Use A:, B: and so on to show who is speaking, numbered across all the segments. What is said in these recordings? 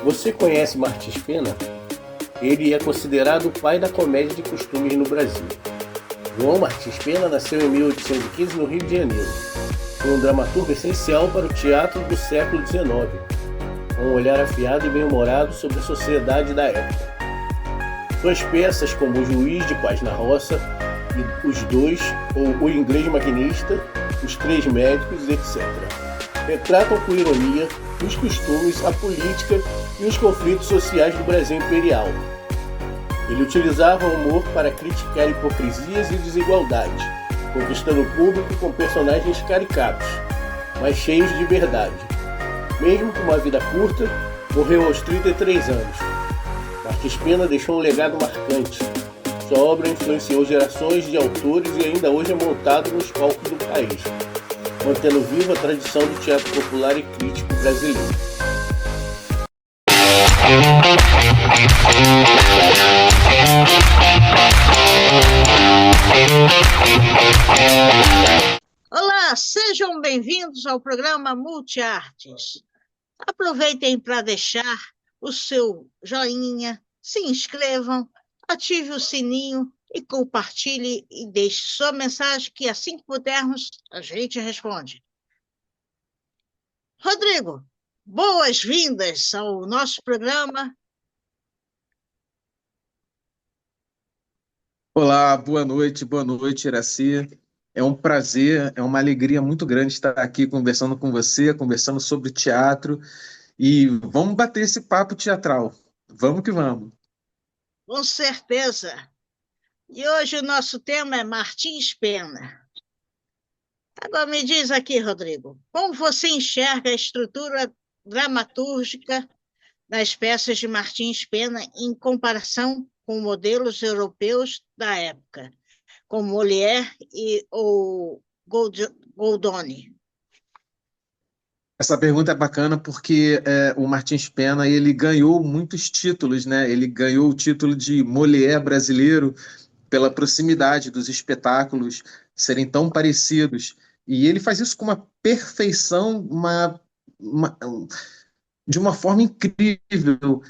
A: Você conhece Martins Pena? Ele é considerado o pai da comédia de costumes no Brasil. João Martins Pena nasceu em 1815 no Rio de Janeiro. Foi um dramaturgo essencial para o teatro do século XIX, com um olhar afiado e bem-humorado sobre a sociedade da época. Suas peças, como O Juiz de Paz na Roça e Os Dois, ou O Inglês Maquinista, Os Três Médicos, etc., retratam com ironia os costumes, a política e os conflitos sociais do Brasil imperial. Ele utilizava o humor para criticar hipocrisias e desigualdades, conquistando o público com personagens caricatos, mas cheios de verdade. Mesmo com uma vida curta, morreu aos 33 anos. Martins Pena deixou um legado marcante. Sua obra influenciou gerações de autores e ainda hoje é montado nos palcos do país, mantendo viva a tradição do teatro popular e crítico brasileiro.
B: Olá, sejam bem-vindos ao programa Multiartes. Aproveitem para deixar o seu joinha, se inscrevam, ative o sininho e compartilhe e deixe sua mensagem que assim que pudermos a gente responde. Rodrigo, boas-vindas ao nosso programa.
C: Olá, boa noite, Iraci. É um prazer, é uma alegria muito grande estar aqui conversando com você, conversando sobre teatro e vamos bater esse papo teatral. Vamos que vamos.
B: Com certeza. E hoje o nosso tema é Martins Pena. Agora me diz aqui, Rodrigo, como você enxerga a estrutura dramatúrgica das peças de Martins Pena em comparação com modelos europeus da época, como Molière e o Goldoni?
C: Essa pergunta é bacana porque o Martins Pena ele ganhou muitos títulos, né? Ele ganhou o título de Molière brasileiro pela proximidade dos espetáculos serem tão parecidos. E ele faz isso com uma perfeição, uma, de uma forma incrível.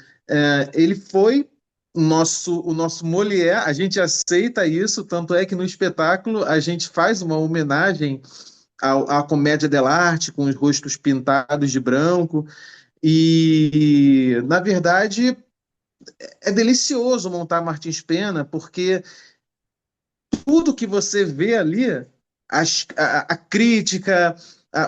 C: Ele foi o nosso Molière, a gente aceita isso, tanto é que no espetáculo a gente faz uma homenagem à comédia dell'arte, com os rostos pintados de branco, e, na verdade, é delicioso montar Martins Pena, porque tudo que você vê ali, a crítica,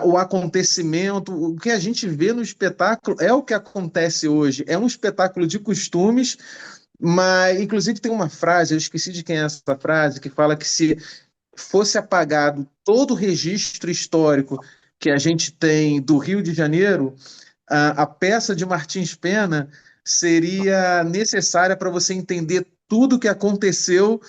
C: o acontecimento, o que a gente vê no espetáculo é o que acontece hoje. É um espetáculo de costumes, mas, inclusive, tem uma frase, eu esqueci de quem é essa frase, que fala que se fosse apagado todo o registro histórico que a gente tem do Rio de Janeiro, a peça de Martins Pena seria necessária para você entender tudo o que aconteceu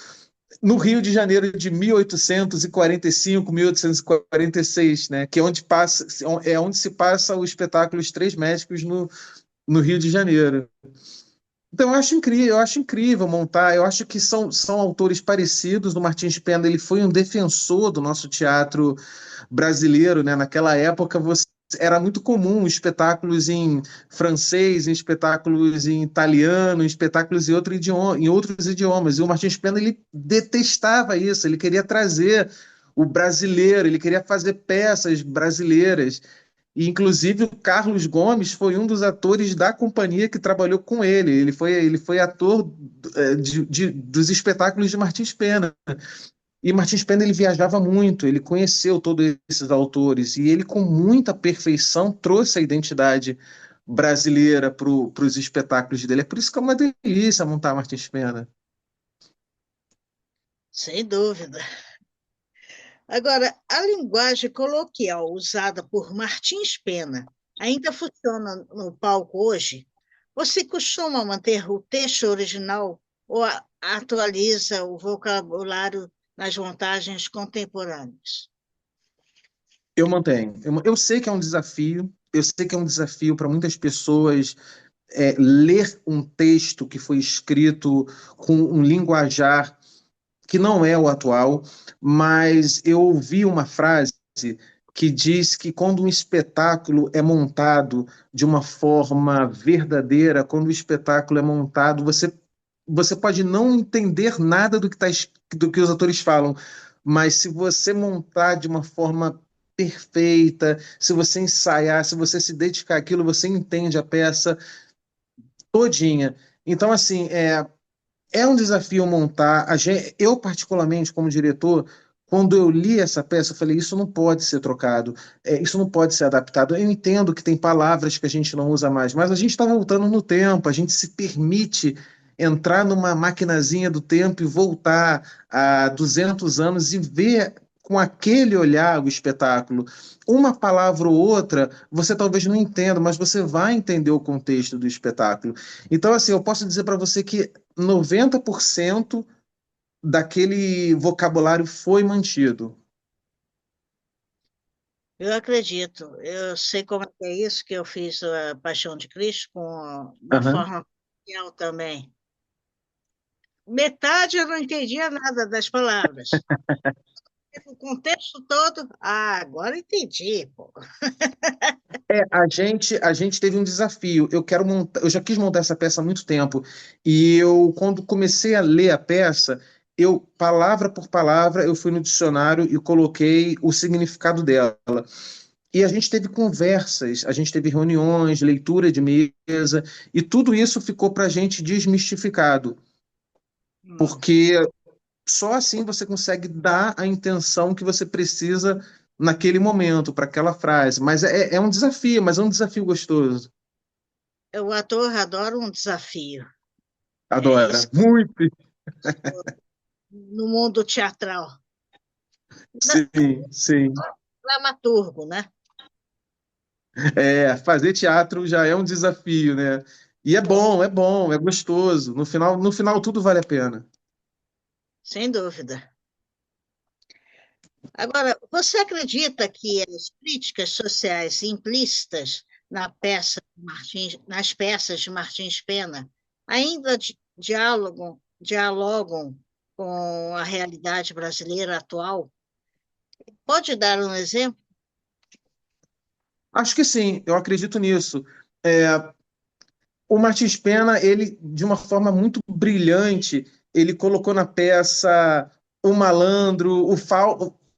C: no Rio de Janeiro de 1845, 1846, né, que é onde se passa o espetáculo Os Três Médicos no Rio de Janeiro. Então eu acho incrível montar, eu acho que são autores parecidos. O Martins Pena ele foi um defensor do nosso teatro brasileiro, né? Naquela época era muito comum espetáculos em francês, em espetáculos em italiano, em espetáculos em outros idiomas. E o Martins Pena ele detestava isso, ele queria trazer o brasileiro, ele queria fazer peças brasileiras. E, inclusive, o Carlos Gomes foi um dos atores da companhia que trabalhou com ele. Ele foi ator dos espetáculos de Martins Pena. E Martins Pena ele viajava muito, ele conheceu todos esses autores e ele, com muita perfeição, trouxe a identidade brasileira para os espetáculos dele. É por isso que é uma delícia montar Martins Pena.
B: Sem dúvida. Agora, a linguagem coloquial usada por Martins Pena ainda funciona no palco hoje? Você costuma manter o texto original ou atualiza o vocabulário nas montagens contemporâneas?
C: Eu mantenho. Eu sei que é um desafio, eu sei que é um desafio para muitas pessoas ler um texto que foi escrito com um linguajar que não é o atual, mas eu ouvi uma frase que diz que quando um espetáculo é montado de uma forma verdadeira, quando o espetáculo é montado, você pode não entender nada do que os atores falam, mas se você montar de uma forma perfeita, se você ensaiar, se você se dedicar àquilo, você entende a peça todinha. Então, assim, é um desafio montar. Eu, particularmente, como diretor, quando eu li essa peça, eu falei: isso não pode ser trocado, isso não pode ser adaptado. Eu entendo que tem palavras que a gente não usa mais, mas a gente está voltando no tempo, a gente se permite entrar numa maquinazinha do tempo e voltar a 200 anos e ver com aquele olhar o espetáculo. Uma palavra ou outra, você talvez não entenda, mas você vai entender o contexto do espetáculo. Então, assim, eu posso dizer para você que 90% daquele vocabulário foi mantido.
B: Eu acredito. Eu sei como é isso, que eu fiz a Paixão de Cristo com uma
C: Aham.
B: forma fiel também. Metade eu não entendia nada das palavras. O contexto todo, agora entendi, pô.
C: A gente teve um desafio. Eu já quis montar essa peça há muito tempo. E eu, quando comecei a ler a peça, palavra por palavra, eu fui no dicionário e coloquei o significado dela. E a gente teve conversas, a gente teve reuniões, leitura de mesa, e tudo isso ficou para a gente desmistificado,
B: Hum.
C: porque só assim você consegue dar a intenção que você precisa naquele momento, para aquela frase. Mas é um desafio, mas é um desafio gostoso.
B: O ator adora um desafio. É isso
C: Adora. Muito.
B: no mundo teatral.
C: Sim, sim.
B: Dramaturgo, né?
C: Fazer teatro já é um desafio, né? E é bom, é gostoso. No final tudo vale a pena.
B: Sem dúvida. Agora, você acredita que as críticas sociais implícitas nas peças de Martins Pena ainda dialogam com a realidade brasileira atual? Pode dar um exemplo?
C: Acho que sim, eu acredito nisso. É, O Martins Pena, ele, de uma forma muito brilhante, ele colocou na peça o malandro,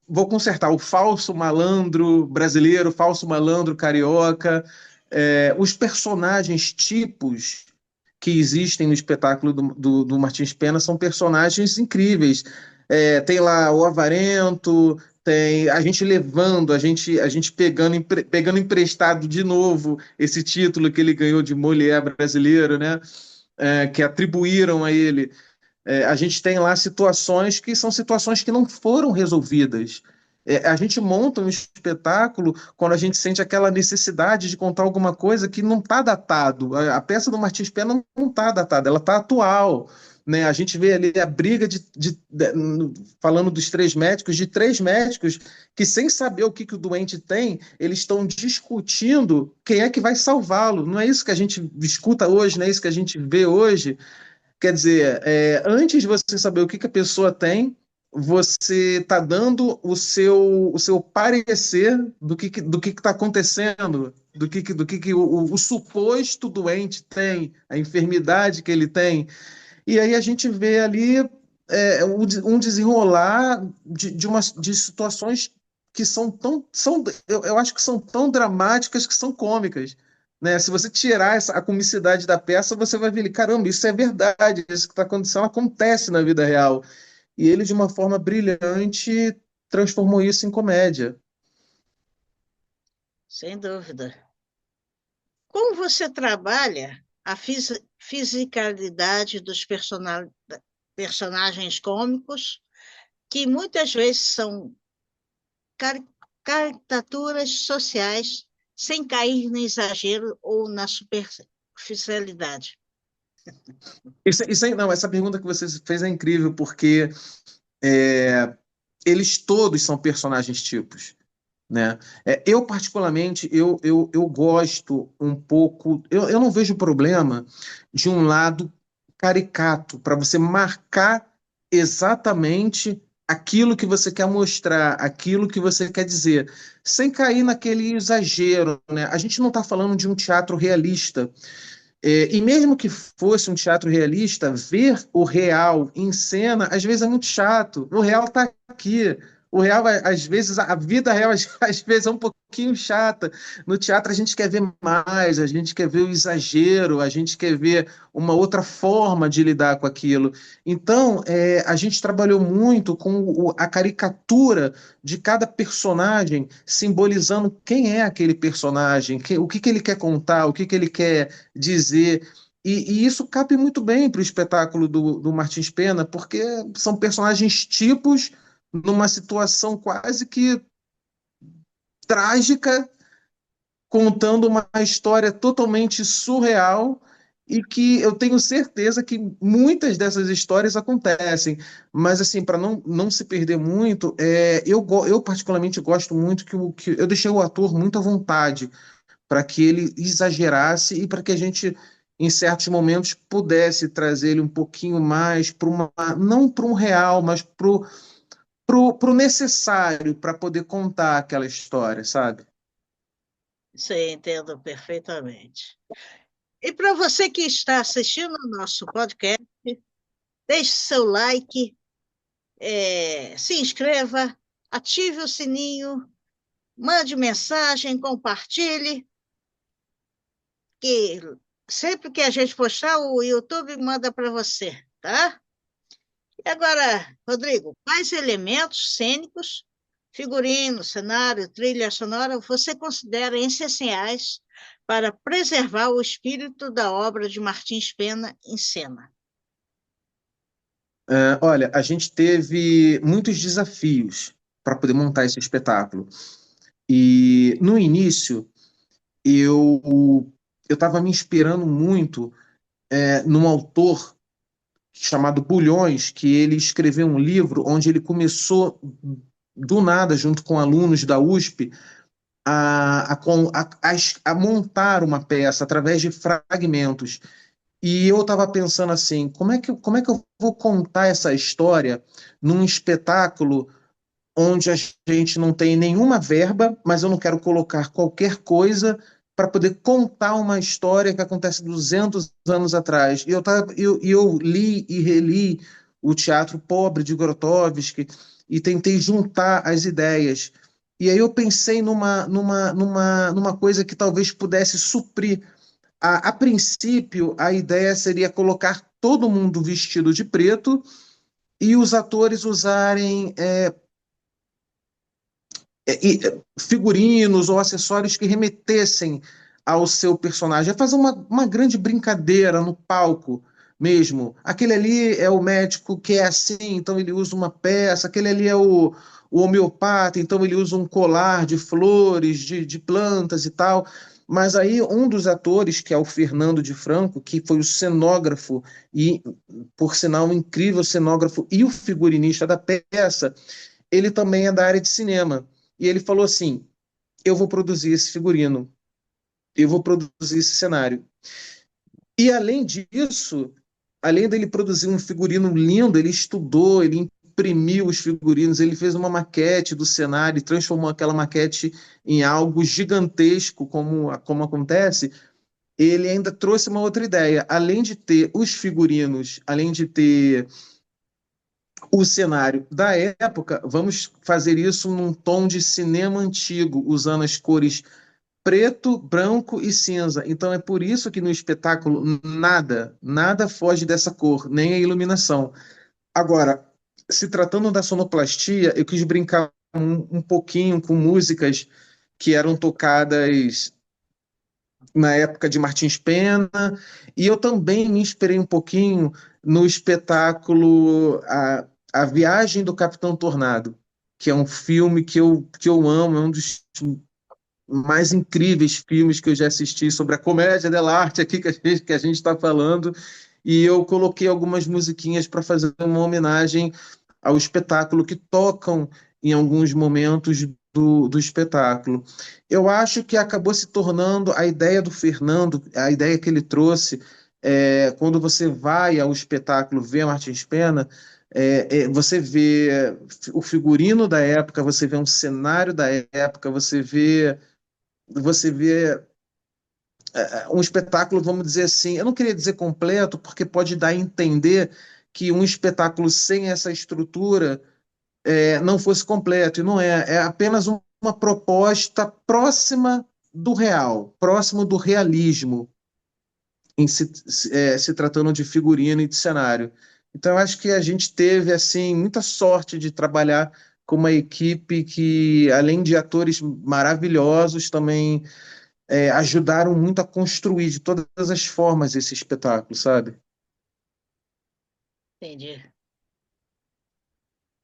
C: vou consertar, o falso malandro brasileiro, o falso malandro carioca, os personagens tipos que existem no espetáculo do Martins Pena são personagens incríveis. Tem lá o Avarento, tem a gente levando, a gente pegando emprestado de novo esse título que ele ganhou de Molière brasileiro, né? Que atribuíram a ele. A gente tem lá situações que são situações que não foram resolvidas. A gente monta um espetáculo quando a gente sente aquela necessidade de contar alguma coisa que não está datado. A peça do Martins Pena não está datada, ela está atual. Né? A gente vê ali a briga falando dos três médicos que, sem saber o que o doente tem, eles estão discutindo quem é que vai salvá-lo. Não é isso que a gente escuta hoje, não é isso que a gente vê hoje. Quer dizer, antes de você saber o que a pessoa tem, você está dando o seu parecer do que está acontecendo, do que o suposto doente tem, a enfermidade que ele tem. E aí a gente vê ali um desenrolar de situações que eu acho que são tão dramáticas que são cômicas. Né? Se você tirar a comicidade da peça, você vai ver, caramba, isso é verdade, isso que está acontecendo acontece na vida real. E ele, de uma forma brilhante, transformou isso em comédia.
B: Sem dúvida. Como você trabalha a fisicalidade dos personagens cômicos, que muitas vezes são cari- caricaturas sociais, sem cair no exagero ou na superficialidade?
C: Não, essa pergunta que você fez é incrível, porque é, eles todos são personagens tipos. Né? Eu, particularmente, eu gosto um pouco. Eu não vejo problema de um lado caricato, para você marcar exatamente aquilo que você quer mostrar, aquilo que você quer dizer, sem cair naquele exagero, né? A gente não está falando de um teatro realista. E mesmo que fosse um teatro realista, ver o real em cena, às vezes é muito chato. O real está aqui. O real, às vezes, a vida real, às vezes, é um pouquinho chata. No teatro, a gente quer ver mais, a gente quer ver o exagero, a gente quer ver uma outra forma de lidar com aquilo. Então, a gente trabalhou muito com a caricatura de cada personagem, simbolizando quem é aquele personagem, o que que ele quer contar, o que que ele quer dizer. E isso cabe muito bem para o espetáculo do Martins Pena, porque são personagens tipos numa situação quase que trágica, contando uma história totalmente surreal e que eu tenho certeza que muitas dessas histórias acontecem. Mas, assim, para não se perder muito, eu particularmente gosto muito que eu deixei o ator muito à vontade para que ele exagerasse e para que a gente, em certos momentos, pudesse trazer ele um pouquinho mais para uma, não para um real, mas para o necessário para poder contar aquela história, sabe?
B: Isso eu entendo perfeitamente. E para você que está assistindo o nosso podcast, deixe seu like, se inscreva, ative o sininho, mande mensagem, compartilhe, que sempre que a gente postar, o YouTube manda para você, tá? E agora, Rodrigo, quais elementos cênicos, figurino, cenário, trilha sonora, você considera essenciais para preservar o espírito da obra de Martins Pena em cena?
C: Olha, a gente teve muitos desafios para poder montar esse espetáculo. E no início, eu estava me inspirando muito num autor chamado Bulhões, que ele escreveu um livro onde ele começou do nada, junto com alunos da USP, a montar uma peça através de fragmentos. E eu estava pensando assim, como é que eu vou contar essa história num espetáculo onde a gente não tem nenhuma verba, mas eu não quero colocar qualquer coisa para poder contar uma história que acontece 200 anos atrás. E eu li e reli o Teatro Pobre de Grotowski e tentei juntar as ideias. E aí eu pensei numa coisa que talvez pudesse suprir. A princípio, a ideia seria colocar todo mundo vestido de preto e os atores usarem figurinos ou acessórios que remetessem ao seu personagem. É fazer uma grande brincadeira no palco mesmo. Aquele ali é o médico que é assim, então ele usa uma peça. Aquele ali é o homeopata, então ele usa um colar de flores, de plantas e tal. Mas aí um dos atores, que é o Fernando de Franco, que foi o cenógrafo e, por sinal, um incrível cenógrafo e o figurinista da peça, ele também é da área de cinema. E ele falou assim: eu vou produzir esse figurino, eu vou produzir esse cenário. E além disso, além dele produzir um figurino lindo, ele estudou, ele imprimiu os figurinos, ele fez uma maquete do cenário, transformou aquela maquete em algo gigantesco, como acontece. Ele ainda trouxe uma outra ideia. Além de ter os figurinos, além de ter o cenário da época, vamos fazer isso num tom de cinema antigo, usando as cores preto, branco e cinza. Então é por isso que no espetáculo nada foge dessa cor, nem a iluminação. Agora, se tratando da sonoplastia, eu quis brincar um pouquinho com músicas que eram tocadas na época de Martins Pena, e eu também me inspirei um pouquinho no espetáculo A Viagem do Capitão Tornado, que é um filme que eu amo, é um dos mais incríveis filmes que eu já assisti sobre a comédia dell'arte aqui que a gente está falando, e eu coloquei algumas musiquinhas para fazer uma homenagem ao espetáculo que tocam em alguns momentos do espetáculo. Eu acho que acabou se tornando a ideia do Fernando, a ideia que ele trouxe, quando você vai ao espetáculo ver Martins Pena, Você vê o figurino da época, você vê um cenário da época, você vê um espetáculo, vamos dizer assim, eu não queria dizer completo, porque pode dar a entender que um espetáculo sem essa estrutura não fosse completo, e não é apenas uma proposta próxima do real, próximo do realismo, se tratando de figurino e de cenário. Então, eu acho que a gente teve assim muita sorte de trabalhar com uma equipe que, além de atores maravilhosos, também ajudaram muito a construir de todas as formas esse espetáculo, sabe?
B: Entendi.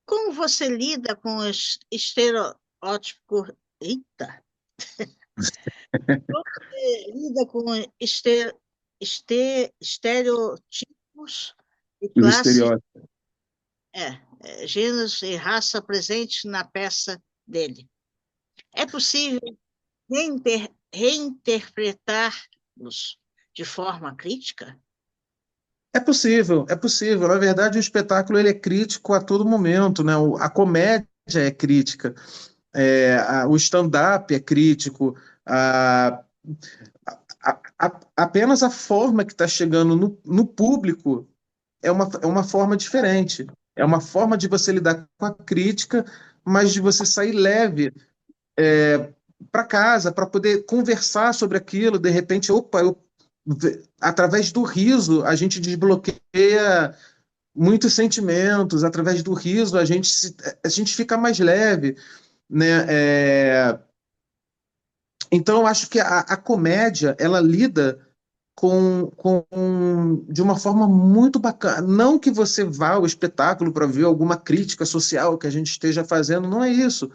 B: Como você lida com os estereótipos? Eita! Como você lida com estereotipos de
C: Os
B: classes,
C: estereótipos.
B: gêneros e raça presentes na peça dele? É possível reinterpretá-los de forma crítica?
C: É possível, é possível. Na verdade, o espetáculo ele é crítico a todo momento, né? A comédia é crítica, o stand-up é crítico, apenas a forma que está chegando no público é uma forma diferente. É uma forma de você lidar com a crítica, mas de você sair leve para casa, para poder conversar sobre aquilo. De repente, opa, através do riso, a gente desbloqueia muitos sentimentos. Através do riso, a gente fica mais leve, né? Então, eu acho que a comédia, ela lida de uma forma muito bacana. Não que você vá ao espetáculo para ver alguma crítica social que a gente esteja fazendo, não é isso.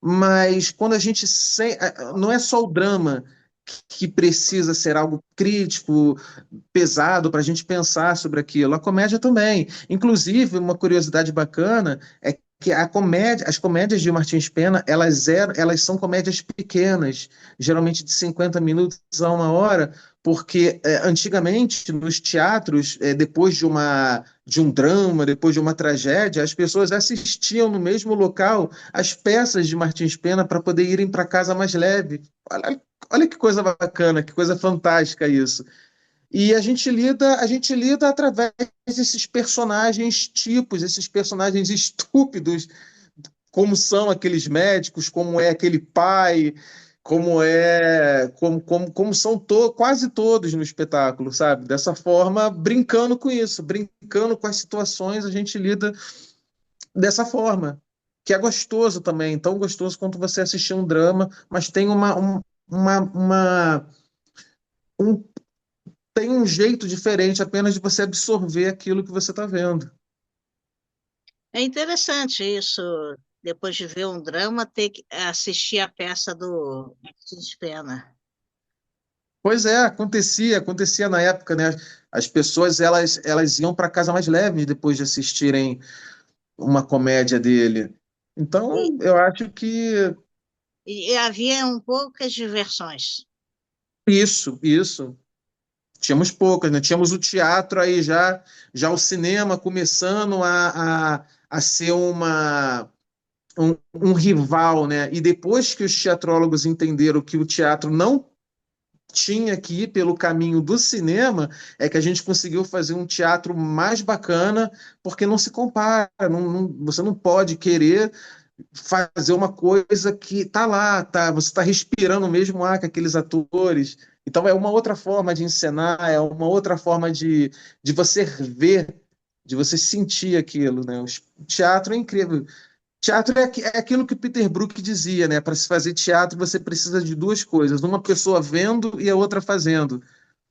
C: Mas quando a gente não é só o drama que precisa ser algo crítico, pesado para a gente pensar sobre aquilo, a comédia também. Inclusive, uma curiosidade bacana é que as comédias de Martins Pena, elas são comédias pequenas, geralmente de 50 minutos a 1 hora, porque antigamente nos teatros, depois de um drama, depois de uma tragédia, as pessoas assistiam no mesmo local as peças de Martins Pena para poder irem para casa mais leve. Olha que coisa bacana, que coisa fantástica isso. E a gente lida através desses personagens tipos, esses personagens estúpidos, como são aqueles médicos, como é aquele pai, como são quase todos no espetáculo, sabe? Dessa forma, brincando com isso, brincando com as situações, a gente lida dessa forma, que é gostoso também, tão gostoso quanto você assistir um drama, mas uma, um, tem um jeito diferente apenas de você absorver aquilo que você está vendo.
B: É interessante isso, depois de ver um drama, ter que assistir a peça do Martins Pena.
C: Pois é, acontecia na época, né? As pessoas elas iam para casa mais leves depois de assistirem uma comédia dele.
B: E,
C: Então, eu acho que
B: e havia poucas diversões.
C: isso. Tínhamos poucas, né? Tínhamos o teatro aí já o cinema começando a ser um rival, né? E depois que os teatrólogos entenderam que o teatro não tinha que ir pelo caminho do cinema, é que a gente conseguiu fazer um teatro mais bacana, porque não se compara, você não pode querer fazer uma coisa que tá lá, tá, você está respirando o mesmo ar que aqueles atores. Então é uma outra forma de encenar, é uma outra forma de você ver, de você sentir aquilo, né? O teatro é incrível. Teatro é aquilo que o Peter Brook dizia, né? Para se fazer teatro, você precisa de duas coisas, uma pessoa vendo e a outra fazendo,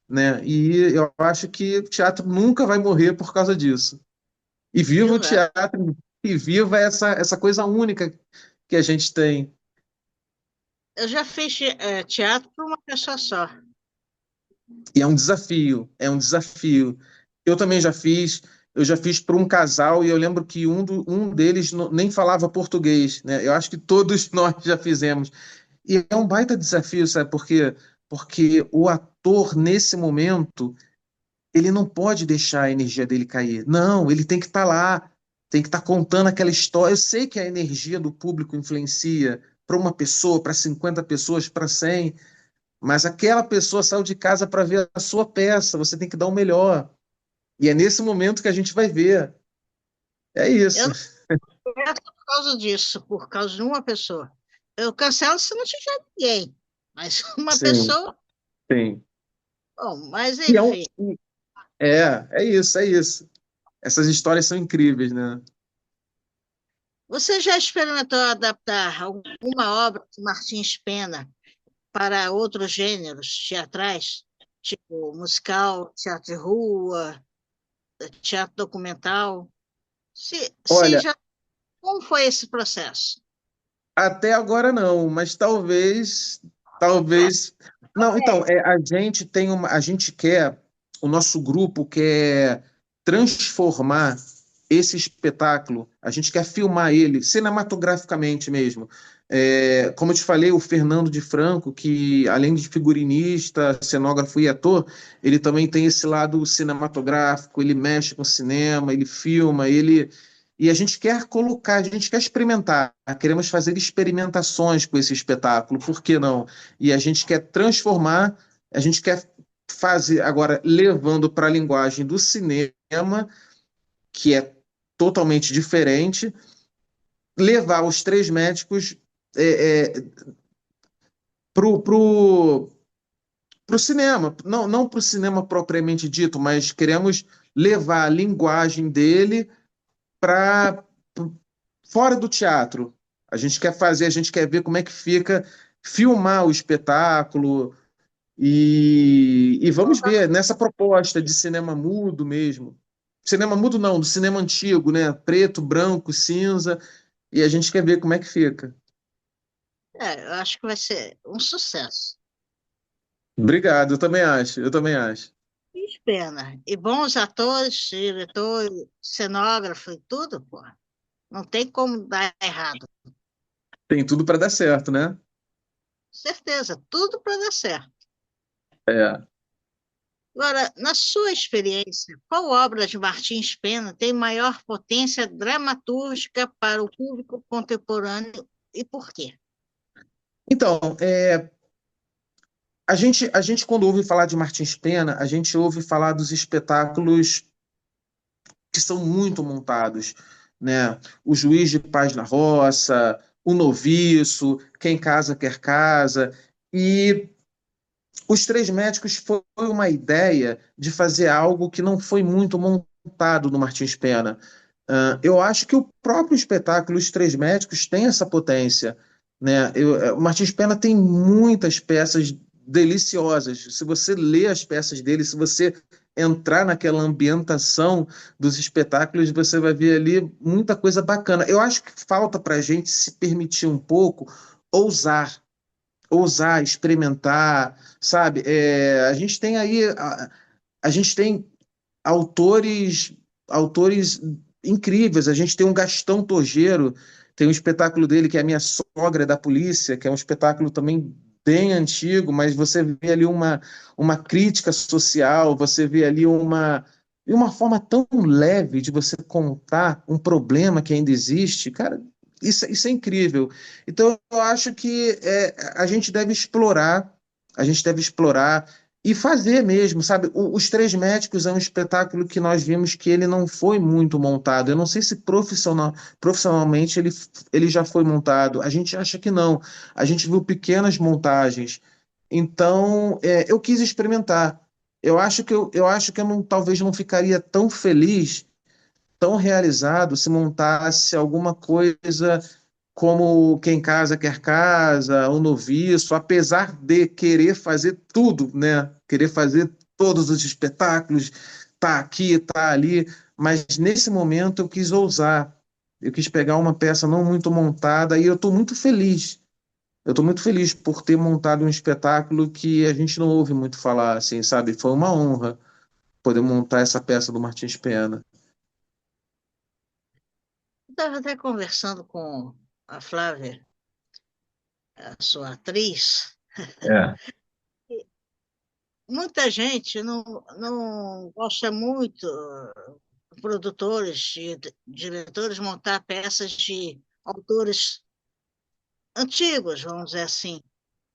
C: né? E eu acho que o teatro nunca vai morrer por causa disso. E viva o
B: Exato.
C: teatro, e viva essa coisa única que a gente tem.
B: Eu já fiz teatro para uma pessoa só.
C: E é um desafio, é um desafio. Eu já fiz para um casal e eu lembro que um deles nem falava português, né? Eu acho que todos nós já fizemos. E é um baita desafio, sabe por quê? Porque o ator, nesse momento, ele não pode deixar a energia dele cair. Não, ele tem que estar lá. tem que estar contando aquela história. Eu sei que a energia do público influencia para uma pessoa, para 50 pessoas, para 100, mas aquela pessoa saiu de casa para ver a sua peça, você tem que dar o melhor. E é nesse momento que a gente vai ver. É
B: Eu
C: isso.
B: não cancelo por causa disso, por causa de uma pessoa. Eu cancelo se não tiver ninguém, mas uma
C: Sim,
B: pessoa,
C: sim.
B: bom, mas
C: E
B: enfim.
C: é isso, é isso. Essas histórias são incríveis, né?
B: Você já experimentou adaptar alguma obra de Martins Pena para outros gêneros teatrais, tipo musical, teatro de rua, teatro documental? Se
C: Olha,
B: já, como foi esse processo?
C: até agora não, mas talvez. Não, então, a gente quer, o nosso grupo quer transformar esse espetáculo, a gente quer filmar ele cinematograficamente mesmo. Como eu te falei, o Fernando de Franco, que além de figurinista, cenógrafo e ator, ele também tem esse lado cinematográfico, ele mexe com cinema, ele filma, e a gente quer colocar, a gente quer experimentar, queremos fazer experimentações com esse espetáculo, por que não? E a gente quer transformar, a gente quer fazer, agora, levando para a linguagem do cinema, que é totalmente diferente, levar os três médicos para o cinema, não para o cinema propriamente dito, mas queremos levar a linguagem dele para fora do teatro. A gente quer fazer, a gente quer ver como é que fica, filmar o espetáculo e vamos ver nessa proposta de cinema mudo mesmo. Cinema mudo não, do cinema antigo, né? Preto, branco, cinza, e a gente quer ver como é que fica.
B: Eu acho que vai ser um sucesso.
C: Obrigado, eu também acho, eu também acho.
B: Que pena. E bons atores, diretor, cenógrafo e tudo, pô. Não tem como dar errado.
C: Tem tudo para dar certo, né?
B: Certeza, tudo para dar certo.
C: É.
B: Agora, na sua experiência, qual obra de Martins Pena tem maior potência dramatúrgica para o público contemporâneo e por quê?
C: Então, a gente quando ouve falar de Martins Pena, a gente ouve falar dos espetáculos que são muito montados, né? O Juiz de Paz na Roça, O Noviço, Quem Casa Quer Casa, e Os Três Médicos foi uma ideia de fazer algo que não foi muito montado no Martins Pena. Eu acho que o próprio espetáculo Os Três Médicos tem essa potência, né? O Martins Pena tem muitas peças deliciosas. Se você lê as peças dele, se você entrar naquela ambientação dos espetáculos, você vai ver ali muita coisa bacana. Eu acho que falta para a gente se permitir um pouco ousar, ousar, experimentar, sabe? A gente tem aí, a gente tem autores incríveis. A gente tem um Gastão Tojeiro, tem um espetáculo dele que é A Minha Sogra é da Polícia, que é um espetáculo também bem antigo, mas você vê ali uma crítica social, você vê ali uma forma tão leve de você contar um problema que ainda existe, cara, isso é incrível. Então, eu acho que a gente deve explorar e fazer mesmo, sabe? Os Três Médicos é um espetáculo que nós vimos que ele não foi muito montado. Eu não sei se profissionalmente ele já foi montado. A gente acha que não. A gente viu pequenas montagens. Então, eu quis experimentar. Eu acho que eu não, talvez não ficaria tão feliz, tão realizado se montasse alguma coisa como Quem Casa Quer Casa, O Noviço, apesar de querer fazer tudo, né? Querer fazer todos os espetáculos, tá aqui, tá ali, mas nesse momento eu quis ousar. Eu quis pegar uma peça não muito montada e eu estou muito feliz. Eu estou muito feliz por ter montado um espetáculo que a gente não ouve muito falar, assim, sabe? Foi uma honra poder montar essa peça do Martins Pena.
B: Estava até conversando com a Flávia, a sua atriz.
C: É.
B: Muita gente não gosta muito produtores e diretores montar peças de autores antigos, vamos dizer assim,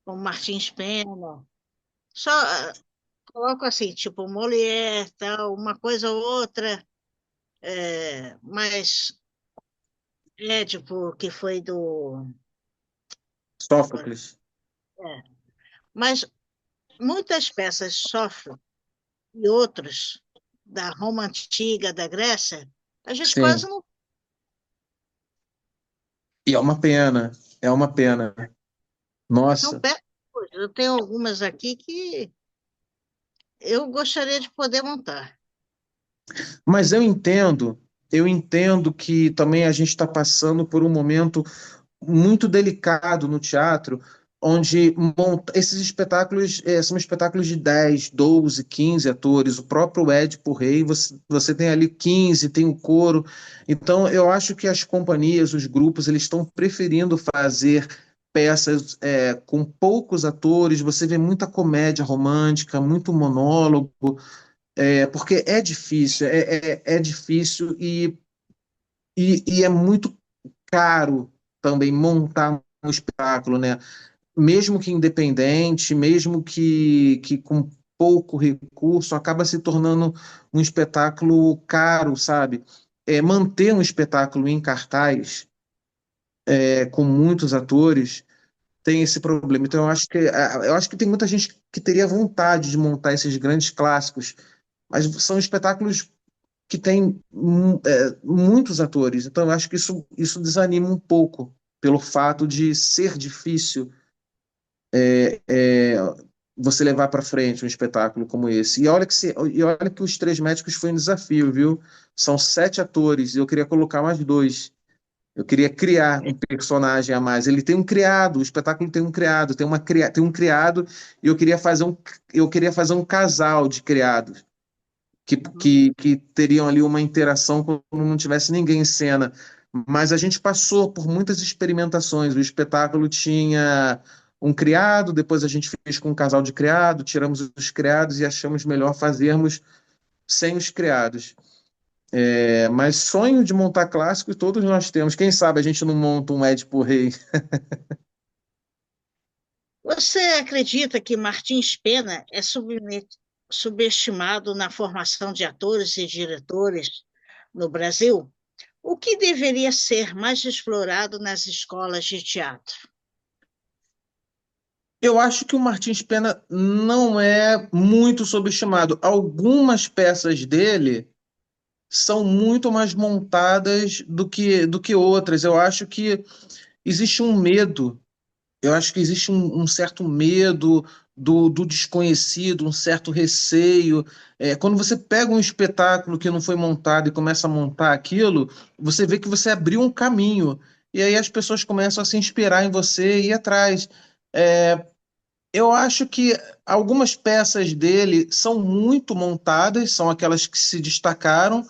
B: como Martins Pena. Só coloco assim, tipo Molière, tal, uma coisa ou outra, mas Édipo, que foi do. Agora,
C: Sófocles.
B: é. Mas muitas peças sofrem e outros da Roma Antiga, da Grécia, a gente quase
C: Sim. E é uma pena.
B: não
C: Nossa.
B: perde. Eu tenho algumas aqui que eu gostaria de poder montar.
C: Mas eu entendo que também a gente está passando por um momento muito delicado no teatro, onde esses espetáculos são espetáculos de 10, 12, 15 atores. O próprio Édipo Rei, você tem ali 15, tem o coro. Então, eu acho que as companhias, os grupos, eles estão preferindo fazer peças com poucos atores. Você vê muita comédia romântica, muito monólogo, porque é difícil, é difícil e é muito caro também montar um espetáculo, né? Mesmo que independente, mesmo que com pouco recurso, acaba se tornando um espetáculo caro, sabe? Manter um espetáculo em cartaz, com muitos atores, tem esse problema. Então, eu acho que tem muita gente que teria vontade de montar esses grandes clássicos, mas são espetáculos que têm muitos atores. Então, eu acho que isso desanima um pouco, pelo fato de ser difícil é, você levar para frente um espetáculo como esse. E olha que Os Três Médicos foi um desafio, viu? São 7 atores e eu queria colocar mais dois. Eu queria criar um personagem a mais. Ele tem um criado, o espetáculo tem um criado, tem um criado e eu queria fazer um casal de criados que teriam ali uma interação quando não tivesse ninguém em cena. Mas a gente passou por muitas experimentações. O espetáculo tinha um criado, depois a gente fez com um casal de criado, tiramos os criados e achamos melhor fazermos sem os criados. Mas sonho de montar clássico todos nós temos. Quem sabe a gente não monta um Édipo Rei?
B: Você acredita que Martins Pena é subestimado na formação de atores e diretores no Brasil? O que deveria ser mais explorado nas escolas de teatro?
C: Eu acho que o Martins Pena não é muito subestimado. Algumas peças dele são muito mais montadas do que outras. Eu acho que existe um medo, eu acho que existe um certo medo do desconhecido, um certo receio. Quando você pega um espetáculo que não foi montado e começa a montar aquilo, você vê que você abriu um caminho. E aí as pessoas começam a se inspirar em você e ir atrás. É, eu acho que algumas peças dele são muito montadas, são aquelas que se destacaram,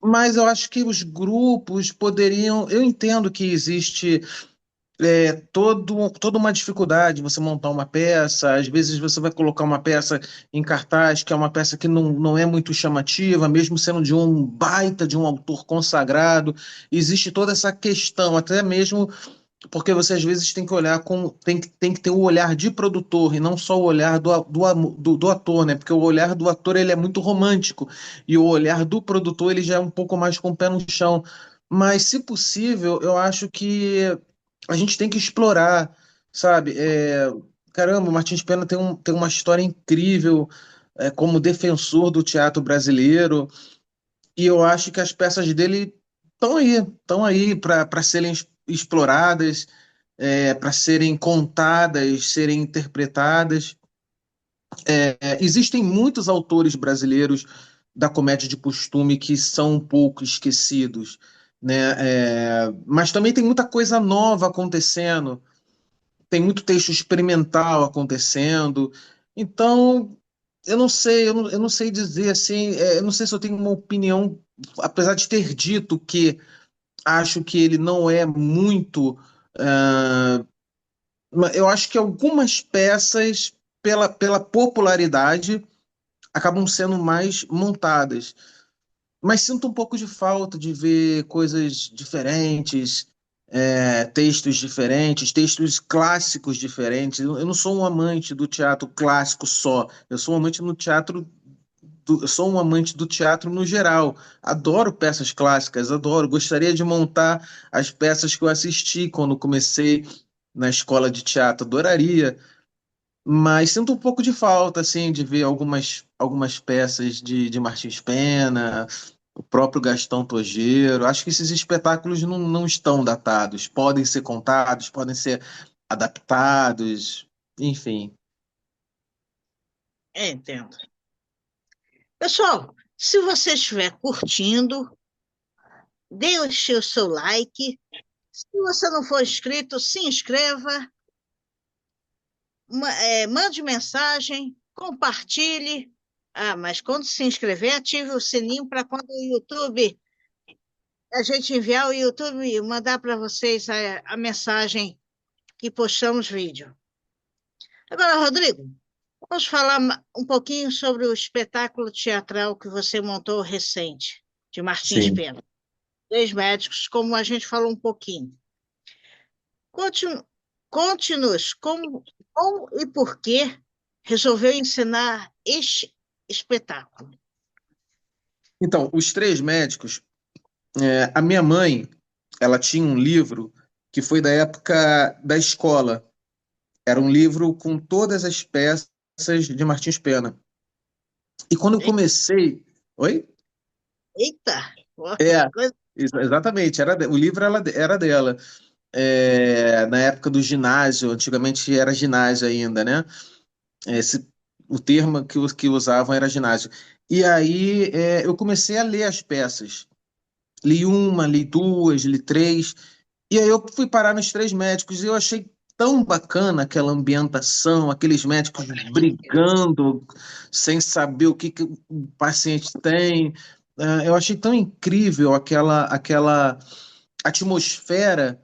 C: mas eu acho que os grupos poderiam. Eu entendo que existe toda uma dificuldade você montar uma peça. Às vezes você vai colocar uma peça em cartaz, que é uma peça que não é muito chamativa, mesmo sendo de um baita de um autor consagrado. Existe toda essa questão, até mesmo porque você às vezes tem que olhar tem que ter o olhar de produtor e não só o olhar do ator, né? Porque o olhar do ator ele é muito romântico e o olhar do produtor ele já é um pouco mais com o pé no chão. Mas, se possível, eu acho que a gente tem que explorar, sabe? Caramba, o Martins Pena tem uma história incrível, como defensor do teatro brasileiro, e eu acho que as peças dele estão aí para serem exploradas, para serem contadas, serem interpretadas. Existem muitos autores brasileiros da comédia de costume que são um pouco esquecidos, né? Mas também tem muita coisa nova acontecendo, tem muito texto experimental acontecendo. Então, eu não sei dizer assim, eu não sei se eu tenho uma opinião, apesar de ter dito que acho que ele não é muito. ah, eu acho que algumas peças, pela popularidade, acabam sendo mais montadas. mas sinto um pouco de falta de ver coisas diferentes, textos diferentes, textos clássicos diferentes. Eu não sou um amante do teatro clássico só, eu sou um amante no teatro eu sou um amante do teatro no geral. Adoro peças clássicas, adoro. Gostaria de montar as peças que eu assisti quando comecei na escola de teatro, adoraria. Mas sinto um pouco de falta, assim, de ver algumas peças de Martins Pena, o próprio Gastão Tojeiro. Acho que esses espetáculos não estão datados. Podem ser contados, podem ser adaptados, enfim.
B: Entendo. Pessoal, se você estiver curtindo, deixe o seu like. Se você não for inscrito, se inscreva, mande mensagem, compartilhe. Ah, mas quando se inscrever, ative o sininho para quando o YouTube, a gente enviar o YouTube e mandar para vocês a mensagem que postamos vídeo. Agora, Rodrigo, vamos falar um pouquinho sobre o espetáculo teatral que você montou recente, de Martins
C: Sim.
B: Pena. Três médicos, como a gente falou um pouquinho. Conte-nos como e por que resolveu ensinar este espetáculo.
C: Então, os três médicos, a minha mãe, ela tinha um livro que foi da época da escola. Era um livro com todas as peças de Martins Pena. E quando eu comecei. Oi?
B: Eita,
C: É,
B: coisa.
C: exatamente. O livro era dela. Na época do ginásio, antigamente era ginásio ainda, né? Esse, o termo que usavam era ginásio. E aí eu comecei a ler as peças. Li uma, li duas, li três. E aí eu fui parar nos três médicos e eu achei tão bacana aquela ambientação, aqueles médicos brigando sem saber o que o paciente tem. Eu achei tão incrível aquela atmosfera.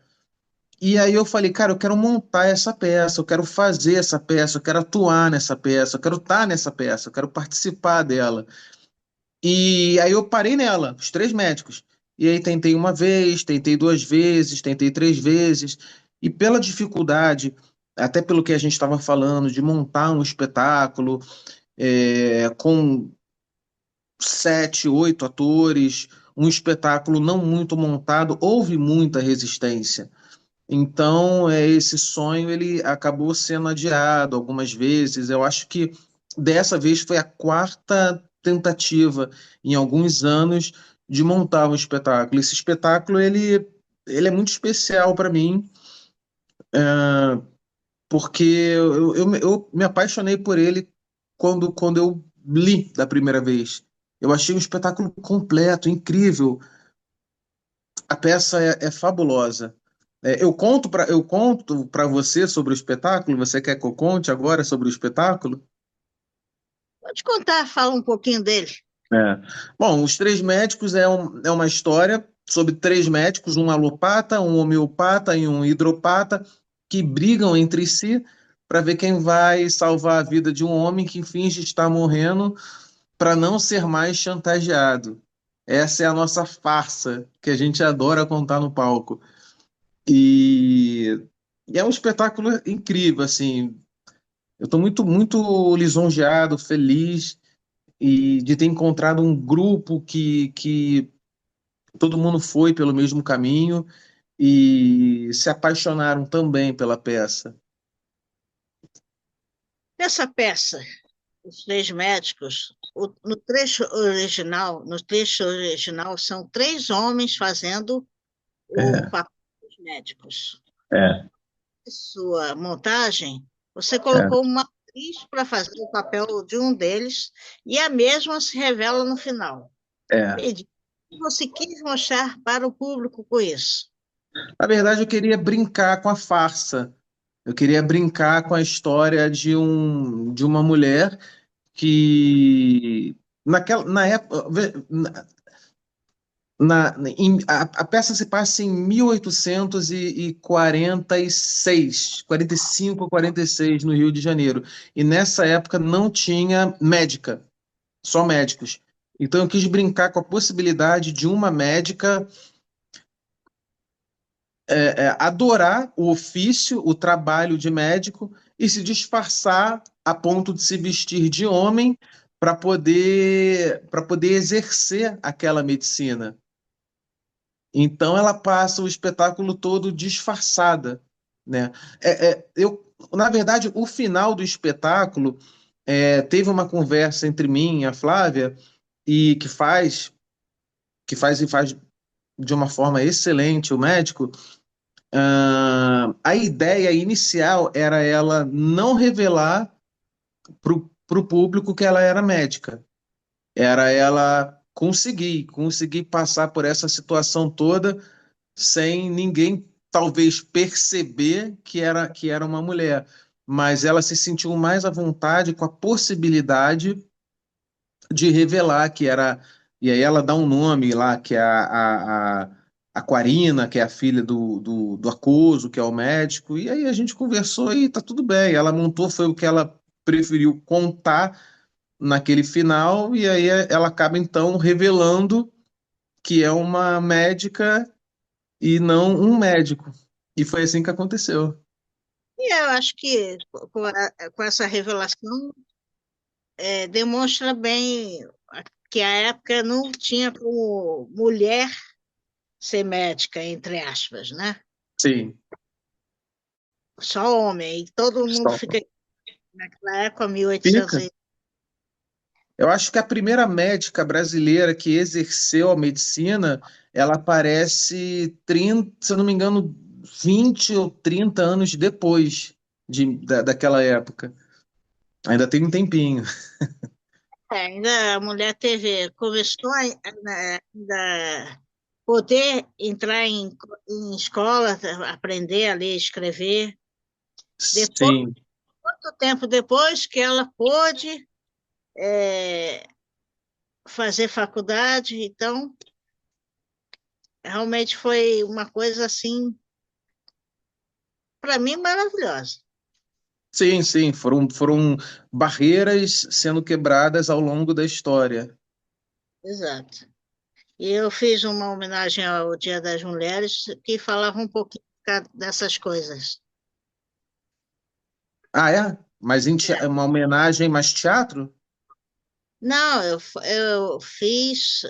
C: E aí eu falei, cara, eu quero montar essa peça, eu quero fazer essa peça, eu quero atuar nessa peça, eu quero estar nessa peça, eu quero participar dela. E aí eu parei nela, os três médicos. E aí tentei uma vez, tentei duas vezes, tentei três vezes. E pela dificuldade, até pelo que a gente estava falando, de montar um espetáculo com sete, oito atores, um espetáculo não muito montado, houve muita resistência. Então, esse sonho ele acabou sendo adiado algumas vezes. Eu acho que dessa vez foi a quarta tentativa em alguns anos de montar um espetáculo. Esse espetáculo ele é muito especial para mim, porque eu me apaixonei por ele quando eu li da primeira vez. Eu achei um espetáculo completo, incrível. A peça é fabulosa. Eu conto para você sobre o espetáculo. Você quer que eu conte agora sobre o espetáculo?
B: Pode contar, fala um pouquinho dele.
C: É. Bom, Os Três Médicos é uma história sobre três médicos, um alopata, um homeopata e um hidropata, que brigam entre si para ver quem vai salvar a vida de um homem que finge estar morrendo para não ser mais chantageado. Essa é a nossa farsa que a gente adora contar no palco. E, e é um espetáculo incrível, assim. Eu estou muito lisonjeado, feliz de ter encontrado um grupo que todo mundo foi pelo mesmo caminho e se apaixonaram também pela peça.
B: Nessa peça, os três médicos, no trecho original são três homens fazendo o
C: É,
B: papel dos médicos.
C: é,
B: Em sua montagem, você
C: é,
B: colocou uma atriz para fazer o papel de um deles e a mesma se revela no final.
C: é.
B: Me diga o que você quis mostrar para o público com isso.
C: Na verdade, eu queria brincar com a farsa. Eu queria brincar com a história de uma mulher que na época a peça se passa em 1846, 45, 46, no Rio de Janeiro. E nessa época não tinha médica, só médicos. Então eu quis brincar com a possibilidade de uma médica adorar o ofício, o trabalho de médico e se disfarçar a ponto de se vestir de homem para poder exercer aquela medicina. Então ela passa o espetáculo todo disfarçada, né? Na verdade, o final do espetáculo teve uma conversa entre mim e a Flávia e que faz de uma forma excelente o médico. A ideia inicial era ela não revelar para o público que ela era médica. Era ela conseguir passar por essa situação toda sem ninguém talvez perceber que era uma mulher. Mas ela se sentiu mais à vontade com a possibilidade de revelar que era. E aí ela dá um nome lá, que é a Aquarina, que é a filha do Acoso, que é o médico. E aí a gente conversou e tá tudo bem. Ela montou, foi o que ela preferiu contar naquele final, e aí ela acaba então revelando que é uma médica e não um médico. E foi assim que aconteceu.
B: E eu acho que com essa revelação demonstra bem que a época não tinha como mulher ser médica, entre aspas, né?
C: Sim.
B: Só homem, e todo mundo
C: Só
B: fica naquela época, 1800
C: fica. Eu acho que a primeira médica brasileira que exerceu a medicina, ela aparece 30, se eu não me engano, 20 ou 30 anos depois daquela época. Ainda tem um tempinho.
B: ainda a mulher começou ainda poder entrar em escola, aprender a ler e escrever. Depois,
C: Sim,
B: muito tempo depois que ela pôde é, fazer faculdade, então realmente foi uma coisa assim, para mim, maravilhosa.
C: sim, sim. Foram barreiras sendo quebradas ao longo da história.
B: Exato. E eu fiz uma homenagem ao Dia das Mulheres que falava um pouquinho dessas coisas.
C: Ah, é? Mas uma homenagem mais teatro?
B: Não, eu fiz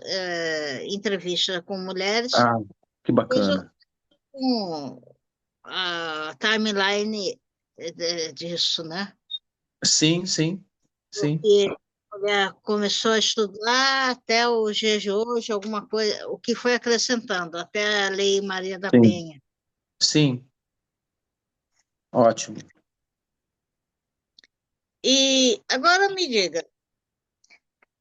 B: entrevista com mulheres,
C: Ah, que
B: fiz
C: bacana.
B: a timeline disso, né?
C: Sim, sim, sim,
B: Porque a mulher começou a estudar até os dias de hoje, alguma coisa, o que foi acrescentando, até a Lei Maria da
C: sim,
B: Penha.
C: sim. Ótimo.
B: E agora me diga,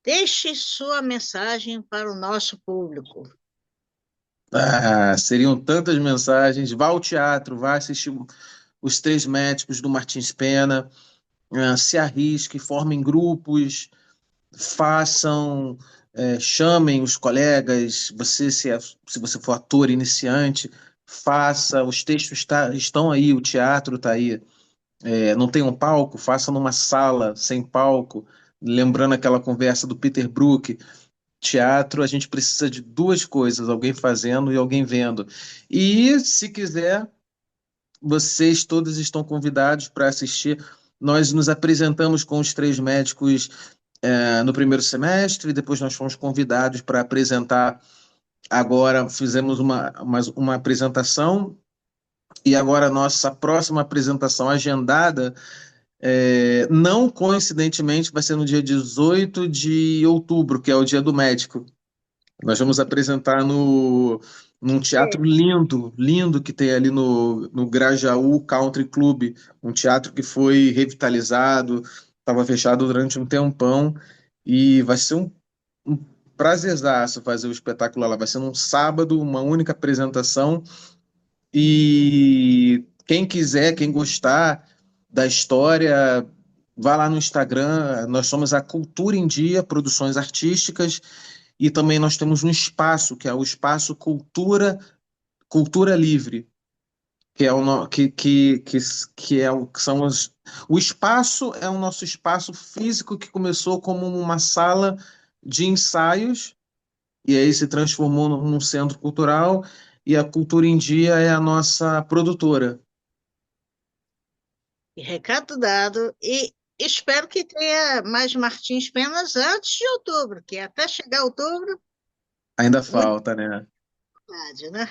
B: deixe sua mensagem para o nosso público.
C: Ah, seriam tantas mensagens. Vá ao teatro, vá assistir Os Três Médicos do Martins Pena, se arrisque, formem grupos, façam, chamem os colegas. Você, se você for ator iniciante, faça. Os textos estão aí, o teatro está aí. Não tem um palco, faça numa sala sem palco. Lembrando aquela conversa do Peter Brook, teatro, a gente precisa de duas coisas: alguém fazendo e alguém vendo. E, se quiser, vocês todos estão convidados para assistir. Nós nos apresentamos com os três médicos no primeiro semestre, depois nós fomos convidados para apresentar. Agora fizemos uma apresentação, e agora a nossa próxima apresentação agendada, não coincidentemente, vai ser no dia 18 de outubro, que é o Dia do Médico. Nós vamos apresentar num teatro lindo, lindo que tem ali no Grajaú Country Club, um teatro que foi revitalizado, estava fechado durante um tempão, e vai ser um prazerzaço fazer o espetáculo lá. Vai ser num sábado, uma única apresentação, e quem quiser, quem gostar da história, vá lá no Instagram. Nós somos a Cultura em Dia, Produções Artísticas, e também nós temos um espaço, que é o Espaço Cultura Livre, que é o no- que é o que são o espaço é o nosso espaço físico, que começou como uma sala de ensaios, e aí se transformou num centro cultural, e a Cultura em Dia é a nossa produtora.
B: E recado dado. E espero que tenha mais Martins Penas antes de outubro, que até chegar outubro,
C: Ainda
B: muito
C: falta, né?
B: tarde, né?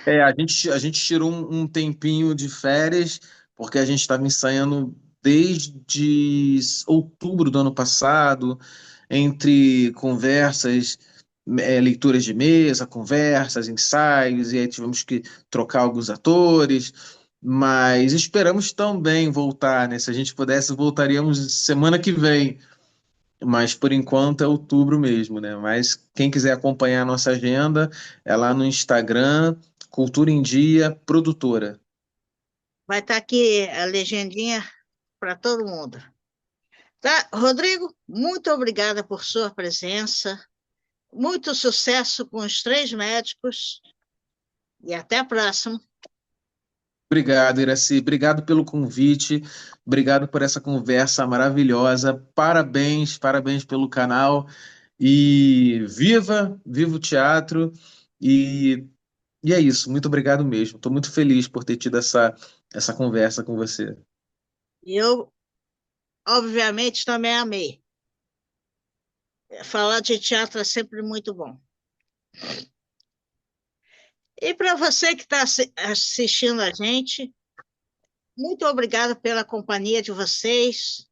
C: A gente tirou um tempinho de férias, porque a gente estava ensaiando desde outubro do ano passado, entre conversas, leituras de mesa, conversas, ensaios, e aí tivemos que trocar alguns atores, mas esperamos também voltar, né? Se a gente pudesse, voltaríamos semana que vem, mas por enquanto é outubro mesmo, né? Mas quem quiser acompanhar a nossa agenda, é lá no Instagram, Cultura em Dia Produtora.
B: Vai estar aqui a legendinha para todo mundo. Tá, Rodrigo, muito obrigada por sua presença. Muito sucesso com os 3 médicos e até a próxima.
C: Obrigado, Iraci. Obrigado pelo convite. Obrigado por essa conversa maravilhosa. Parabéns, parabéns pelo canal. E viva o teatro. E, e é isso. Muito obrigado mesmo. Estou muito feliz por ter tido essa conversa com você.
B: E eu, obviamente, também amei. Falar de teatro é sempre muito bom. E para você que está assistindo a gente, muito obrigada pela companhia de vocês.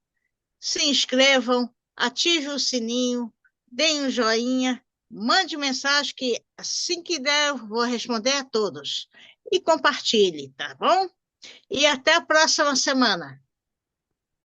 B: Se inscrevam, ative o sininho, deem um joinha, mande mensagem que assim que der eu vou responder a todos. E compartilhe, tá bom? E até a próxima semana.